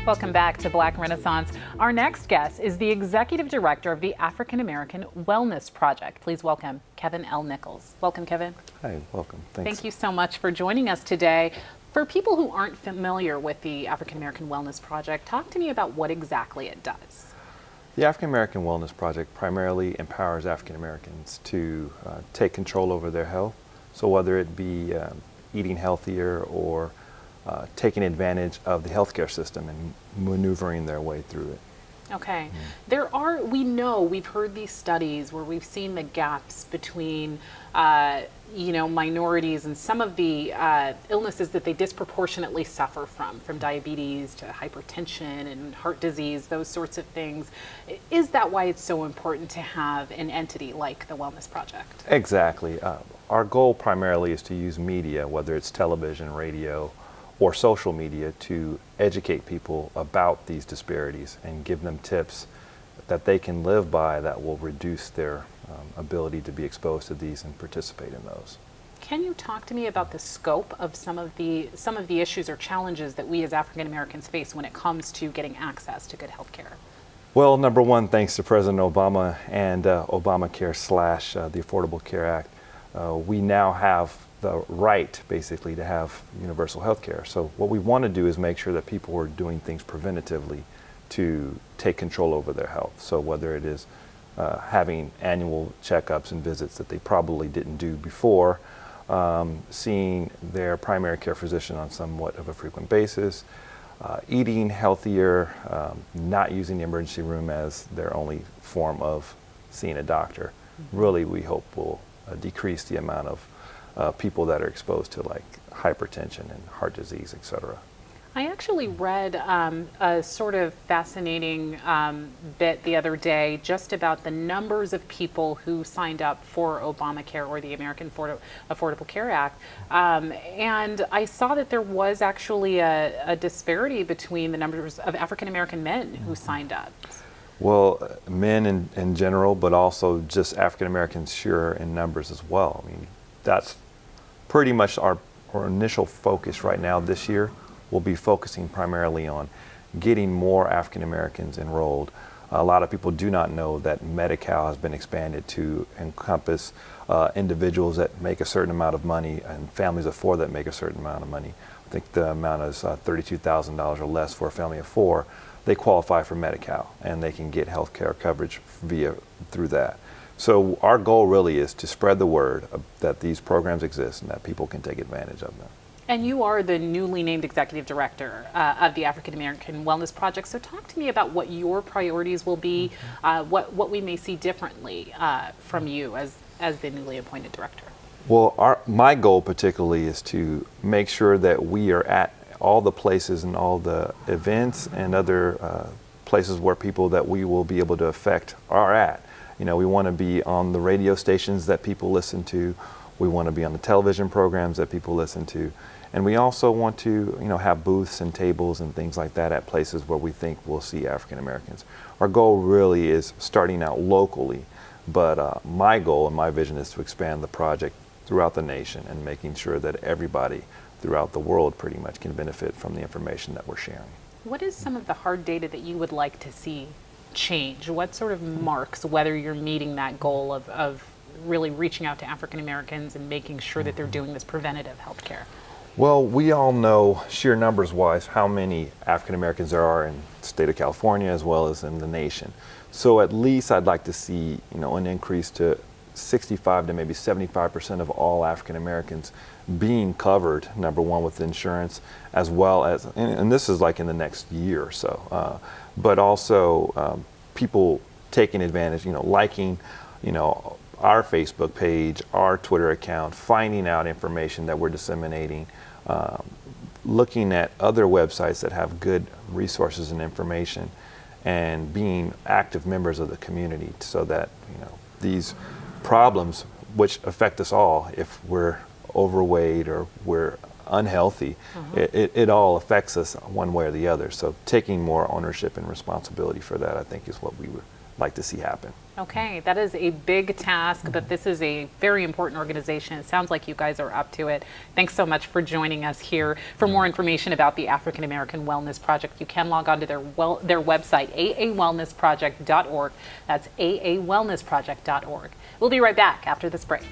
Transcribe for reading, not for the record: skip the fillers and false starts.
Welcome back to Black Renaissance. Our next guest is the Executive Director of the African American Wellness Project. Please welcome Kevin L. Nichols. Welcome, Kevin. Hi, welcome. Thanks. Thank you so much for joining us today. For people who aren't familiar with the African American Wellness Project, talk to me about what exactly it does. The African American Wellness Project primarily empowers African Americans to take control over their health. So whether it be eating healthier or taking advantage of the healthcare system and maneuvering their way through it. Okay. We've heard these studies where we've seen the gaps between, minorities and some of the illnesses that they disproportionately suffer from diabetes to hypertension and heart disease, those sorts of things. Is that why it's so important to have an entity like the Wellness Project? Exactly. Our goal primarily is to use media, whether it's television, radio, or social media, to educate people about these disparities and give them tips that they can live by that will reduce their ability to be exposed to these and participate in those. Can you talk to me about the scope of some of the issues or challenges that we as African Americans face when it comes to getting access to good health care? Well, number one, thanks to President Obama and Obamacare / the Affordable Care Act, we now have the right basically to have universal health care. So what we want to do is make sure that people are doing things preventatively to take control over their health. So whether it is having annual checkups and visits that they probably didn't do before, seeing their primary care physician on somewhat of a frequent basis, eating healthier, not using the emergency room as their only form of seeing a doctor, really we hope will decrease the amount of people that are exposed to like hypertension and heart disease, etc. I actually read a sort of fascinating bit the other day just about the numbers of people who signed up for Obamacare or the American Affordable Care Act. And I saw that there was actually a disparity between the numbers of African American men who signed up. Well, men in general, but also just African Americans sure in numbers as well. I mean, that's pretty much our initial focus right now this year. We'll be focusing primarily on getting more African Americans enrolled. A lot of people do not know that Medi-Cal has been expanded to encompass individuals that make a certain amount of money and families of four that make a certain amount of money. I think the amount is $32,000 or less for a family of four. They qualify for Medi-Cal and they can get health care coverage through that. So our goal really is to spread the word that these programs exist and that people can take advantage of them. And you are the newly named Executive Director of the African American Wellness Project. So talk to me about what your priorities will be, what we may see differently from you as the newly appointed director. Well, my goal particularly is to make sure that we are at all the places and all the events and other places where people that we will be able to affect are at. You know, we want to be on the radio stations that people listen to. We want to be on the television programs that people listen to. And we also want to, have booths and tables and things like that at places where we think we'll see African Americans. Our goal really is starting out locally, but my goal and my vision is to expand the project throughout the nation and making sure that everybody throughout the world pretty much can benefit from the information that we're sharing. What is some of the hard data that you would like to see change? What sort of marks whether you're meeting that goal of really reaching out to African Americans and making sure that they're doing this preventative health care? Well, we all know, sheer numbers wise, how many African Americans there are in the state of California as well as in the nation. So at least I'd like to see, an increase to 65 to maybe 75% of all African Americans being covered, number one, with insurance, as well as, and this is like in the next year or so, but also people taking advantage, liking, our Facebook page, our Twitter account, finding out information that we're disseminating, looking at other websites that have good resources and information, and being active members of the community so that, these problems, which affect us all, if we're overweight or we're unhealthy, it all affects us one way or the other. So taking more ownership and responsibility for that, I think, is what we would like to see happen. Okay, that is a big task, but this is a very important organization. It sounds like you guys are up to it. Thanks so much for joining us here. For more information about the African American Wellness Project, you can log on to their website, aawellnessproject.org. That's aawellnessproject.org. We'll be right back after this break.